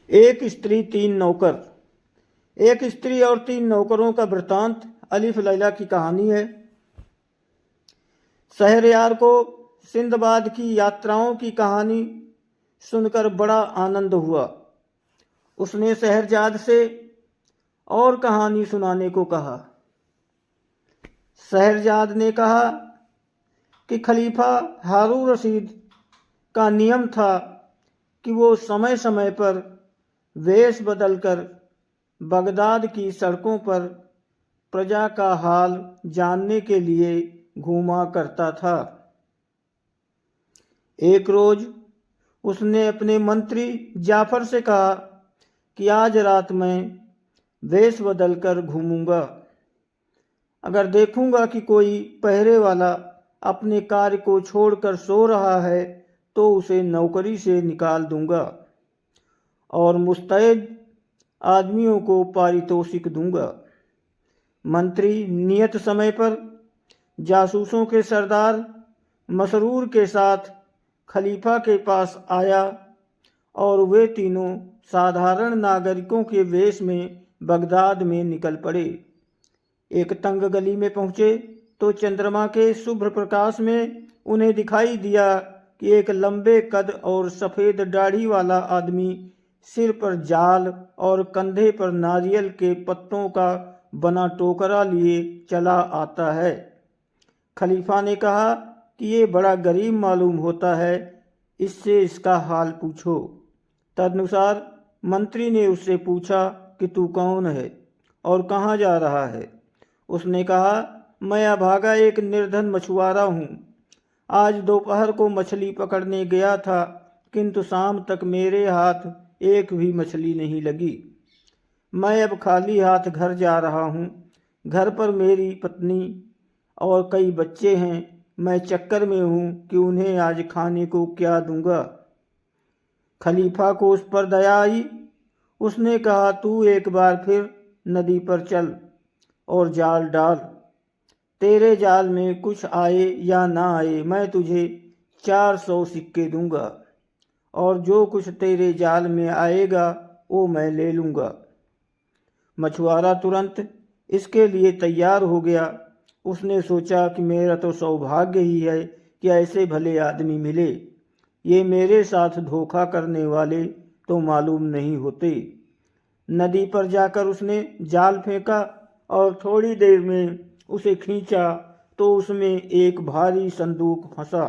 एक स्त्री तीन नौकर। एक स्त्री और तीन नौकरों का वृत्तांत अलिफ लैला की कहानी है। शहरयार को सिंदबाद की यात्राओं की कहानी सुनकर बड़ा आनंद हुआ। उसने शहरजाद से और कहानी सुनाने को कहा। शहरजाद ने कहा कि खलीफा हारून रशीद का नियम था कि वो समय समय पर वेश बदलकर बगदाद की सड़कों पर प्रजा का हाल जानने के लिए घूमा करता था। एक रोज उसने अपने मंत्री जाफर से कहा कि आज रात मैं वेश बदलकर घूमूंगा। अगर देखूंगा कि कोई पहरे वाला अपने कार्य को छोड़कर सो रहा है तो उसे नौकरी से निकाल दूंगा और मुस्तैद आदमियों को पारितोषिक दूंगा। मंत्री नियत समय पर जासूसों के सरदार मसरूर के साथ खलीफा के पास आया और वे तीनों साधारण नागरिकों के वेश में बगदाद में निकल पड़े। एक तंग गली में पहुंचे तो चंद्रमा के शुभ्र प्रकाश में उन्हें दिखाई दिया कि एक लंबे कद और सफ़ेद दाढ़ी वाला आदमी सिर पर जाल और कंधे पर नारियल के पत्तों का बना टोकरा लिए चला आता है। खलीफा ने कहा कि ये बड़ा गरीब मालूम होता है, इससे इसका हाल पूछो। तदनुसार मंत्री ने उससे पूछा कि तू कौन है और कहाँ जा रहा है। उसने कहा, मैं अभागा एक निर्धन मछुआरा हूँ। आज दोपहर को मछली पकड़ने गया था, किंतु शाम तक मेरे हाथ एक भी मछली नहीं लगी। मैं अब खाली हाथ घर जा रहा हूँ। घर पर मेरी पत्नी और कई बच्चे हैं। मैं चक्कर में हूँ कि उन्हें आज खाने को क्या दूंगा। खलीफा को उस पर दया आई। उसने कहा, तू एक बार फिर नदी पर चल और जाल डाल। तेरे जाल में कुछ आए या ना आए, मैं तुझे 400 सिक्के दूंगा और जो कुछ तेरे जाल में आएगा वो मैं ले लूँगा। मछुआरा तुरंत इसके लिए तैयार हो गया। उसने सोचा कि मेरा तो सौभाग्य ही है कि ऐसे भले आदमी मिले। ये मेरे साथ धोखा करने वाले तो मालूम नहीं होते। नदी पर जाकर उसने जाल फेंका और थोड़ी देर में उसे खींचा तो उसमें एक भारी संदूक फंसा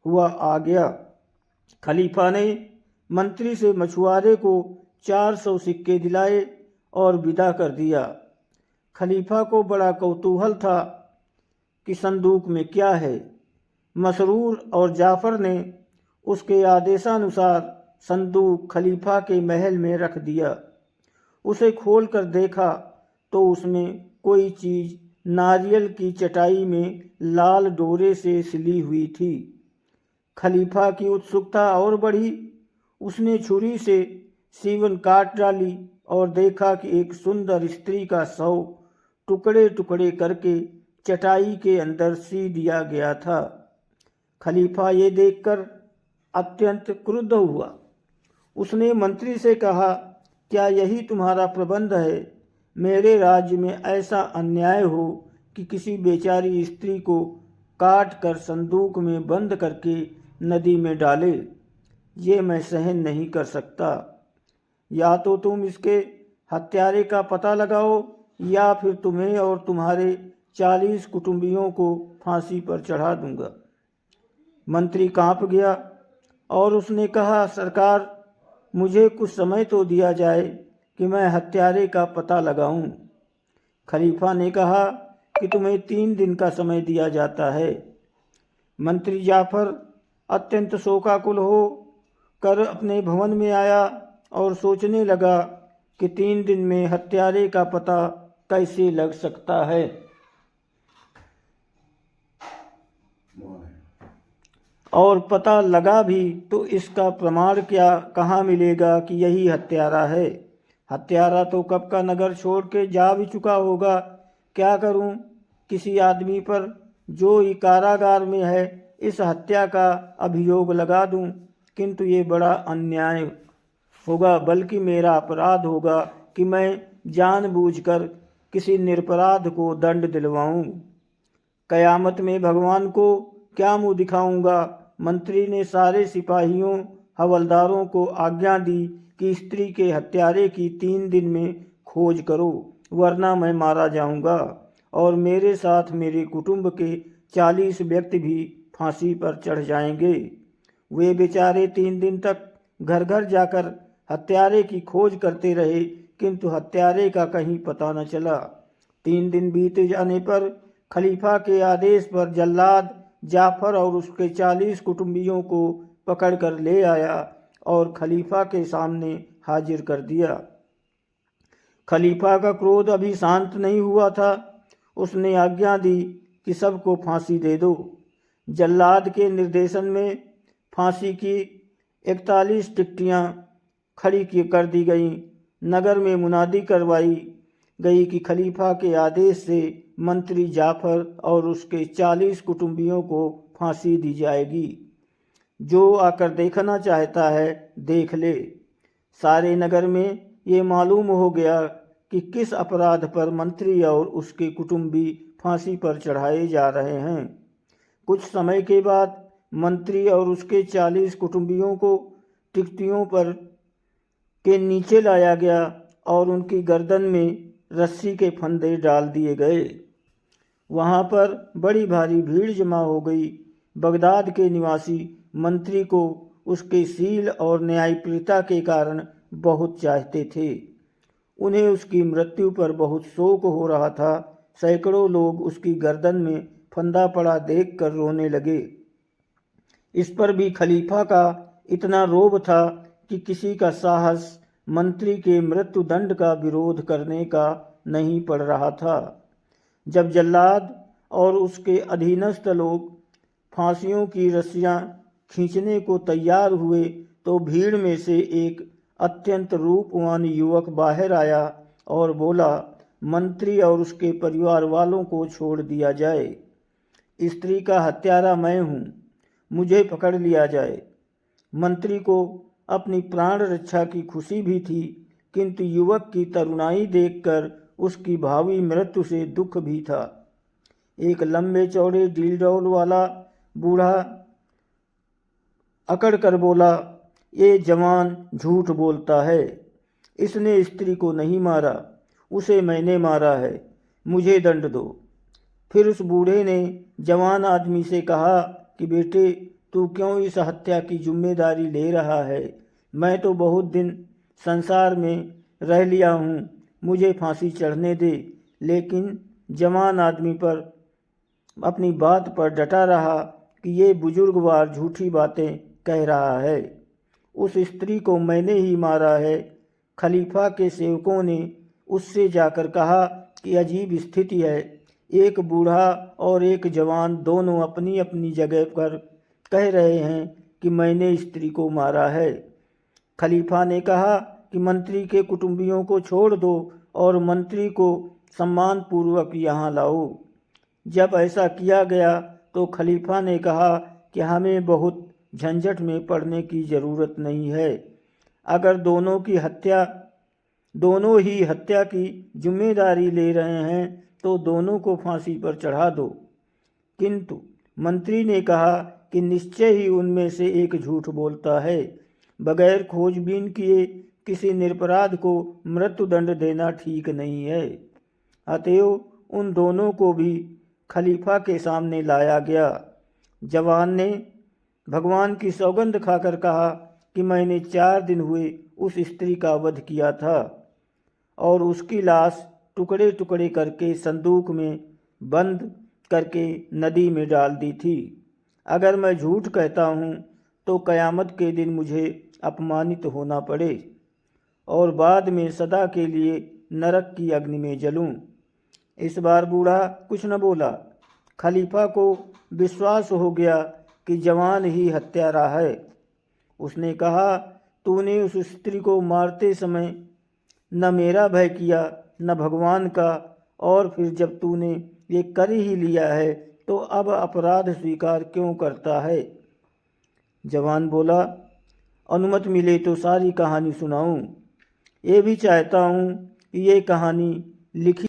हुआ आ गया। खलीफा ने मंत्री से मछुआरे को 400 सिक्के दिलाए और विदा कर दिया। खलीफा को बड़ा कौतूहल था कि संदूक में क्या है। मसरूर और जाफर ने उसके आदेशानुसार संदूक खलीफा के महल में रख दिया। उसे खोलकर देखा तो उसमें कोई चीज़ नारियल की चटाई में लाल डोरे से सिली हुई थी। खलीफा की उत्सुकता और बढ़ी। उसने छुरी से सीवन काट डाली और देखा कि एक सुंदर स्त्री का शव टुकड़े टुकड़े करके चटाई के अंदर सी दिया गया था। खलीफा ये देखकर अत्यंत क्रुद्ध हुआ। उसने मंत्री से कहा, क्या यही तुम्हारा प्रबंध है? मेरे राज्य में ऐसा अन्याय हो कि किसी बेचारी स्त्री को काट कर संदूक में बंद करके नदी में डाले, ये मैं सहन नहीं कर सकता। या तो तुम इसके हत्यारे का पता लगाओ या फिर तुम्हें और तुम्हारे 40 कुटुंबियों को फांसी पर चढ़ा दूंगा। मंत्री कांप गया और उसने कहा, सरकार, मुझे कुछ समय तो दिया जाए कि मैं हत्यारे का पता लगाऊं। खलीफा ने कहा कि तुम्हें 3 दिन का समय दिया जाता है। मंत्री जाफर अत्यंत शोकाकुल हो कर अपने भवन में आया और सोचने लगा कि 3 दिन में हत्यारे का पता कैसे लग सकता है। और पता लगा भी तो इसका प्रमाण क्या कहाँ मिलेगा कि यही हत्यारा है। हत्यारा तो कब का नगर छोड़ के जा भी चुका होगा। क्या करूं? किसी आदमी पर जो ही कारागार में है इस हत्या का अभियोग लगा दूं, किंतु ये बड़ा अन्याय होगा, बल्कि मेरा अपराध होगा कि मैं जानबूझकर किसी निरपराध को दंड दिलवाऊं। कयामत में भगवान को क्या मुंह दिखाऊंगा। मंत्री ने सारे सिपाहियों हवलदारों को आज्ञा दी कि स्त्री के हत्यारे की 3 दिन में खोज करो, वरना मैं मारा जाऊंगा और मेरे साथ मेरे कुटुंब के 40 व्यक्ति भी फांसी पर चढ़ जाएंगे। वे बेचारे 3 दिन तक घर घर जाकर हत्यारे की खोज करते रहे, किंतु हत्यारे का कहीं पता न चला। 3 दिन बीते जाने पर खलीफा के आदेश पर जल्लाद जाफर और उसके 40 कुटुंबियों को पकड़कर ले आया और खलीफा के सामने हाजिर कर दिया। खलीफा का क्रोध अभी शांत नहीं हुआ था। उसने आज्ञा दी कि सबको फांसी दे दो। जल्लाद के निर्देशन में फांसी की 41 टिकटियां खड़ी कर दी गईं। नगर में मुनादी करवाई गई कि खलीफा के आदेश से मंत्री जाफर और उसके 40 कुटुंबियों को फांसी दी जाएगी। जो आकर देखना चाहता है देख ले। सारे नगर में ये मालूम हो गया कि किस अपराध पर मंत्री और उसके कुटुंबी फांसी पर चढ़ाए जा रहे हैं। कुछ समय के बाद मंत्री और उसके 40 कुटुंबियों को टिकटियों पर के नीचे लाया गया और उनकी गर्दन में रस्सी के फंदे डाल दिए गए। वहाँ पर बड़ी भारी भीड़ जमा हो गई। बगदाद के निवासी मंत्री को उसके शील और न्यायप्रियता के कारण बहुत चाहते थे। उन्हें उसकी मृत्यु पर बहुत शोक हो रहा था। सैकड़ों लोग उसकी गर्दन में फंदा पड़ा देखकर रोने लगे। इस पर भी खलीफा का इतना रोब था कि किसी का साहस मंत्री के मृत्यु दंड का विरोध करने का नहीं पड़ रहा था। जब जल्लाद और उसके अधीनस्थ लोग फांसियों की रस्सियां खींचने को तैयार हुए तो भीड़ में से एक अत्यंत रूपवान युवक बाहर आया और बोला, मंत्री और उसके परिवार वालों को छोड़ दिया जाए। स्त्री का हत्यारा मैं हूँ, मुझे पकड़ लिया जाए। मंत्री को अपनी प्राण रक्षा की खुशी भी थी, किंतु युवक की तरुणाई देखकर उसकी भावी मृत्यु से दुख भी था। एक लंबे चौड़े डीलडौल वाला बूढ़ा अकड़ कर बोला, ये जवान झूठ बोलता है। इसने स्त्री को नहीं मारा, उसे मैंने मारा है, मुझे दंड दो। फिर उस बूढ़े ने जवान आदमी से कहा कि बेटे, तू क्यों इस हत्या की जिम्मेदारी ले रहा है? मैं तो बहुत दिन संसार में रह लिया हूँ, मुझे फांसी चढ़ने दे। लेकिन जवान आदमी पर अपनी बात पर डटा रहा कि ये बुजुर्गवार झूठी बातें कह रहा है। उस स्त्री को मैंने ही मारा है। खलीफा के सेवकों ने उससे जाकर कहा कि अजीब स्थिति है, एक बूढ़ा और एक जवान दोनों अपनी अपनी जगह पर कह रहे हैं कि मैंने स्त्री को मारा है। खलीफा ने कहा कि मंत्री के कुटुंबियों को छोड़ दो और मंत्री को सम्मानपूर्वक यहाँ लाओ। जब ऐसा किया गया तो खलीफा ने कहा कि हमें बहुत झंझट में पड़ने की ज़रूरत नहीं है। अगर दोनों ही हत्या की जिम्मेदारी ले रहे हैं तो दोनों को फांसी पर चढ़ा दो। किंतु मंत्री ने कहा कि निश्चय ही उनमें से एक झूठ बोलता है। बगैर खोजबीन किए किसी निरपराध को मृत्युदंड देना ठीक नहीं है। अतएव उन दोनों को भी खलीफा के सामने लाया गया। जवान ने भगवान की सौगंध खाकर कहा कि मैंने 4 दिन हुए उस स्त्री का वध किया था और उसकी लाश टुकड़े टुकड़े करके संदूक में बंद करके नदी में डाल दी थी। अगर मैं झूठ कहता हूँ तो कयामत के दिन मुझे अपमानित होना पड़े और बाद में सदा के लिए नरक की अग्नि में जलूं। इस बार बूढ़ा कुछ न बोला। खलीफा को विश्वास हो गया कि जवान ही हत्यारा है। उसने कहा, तूने उस स्त्री को मारते समय न मेरा भय किया न भगवान का, और फिर जब तूने ये कर ही लिया है तो अब अपराध स्वीकार क्यों करता है? जवान बोला, अनुमति मिले तो सारी कहानी सुनाऊं। ये भी चाहता हूँ कि ये कहानी लिखी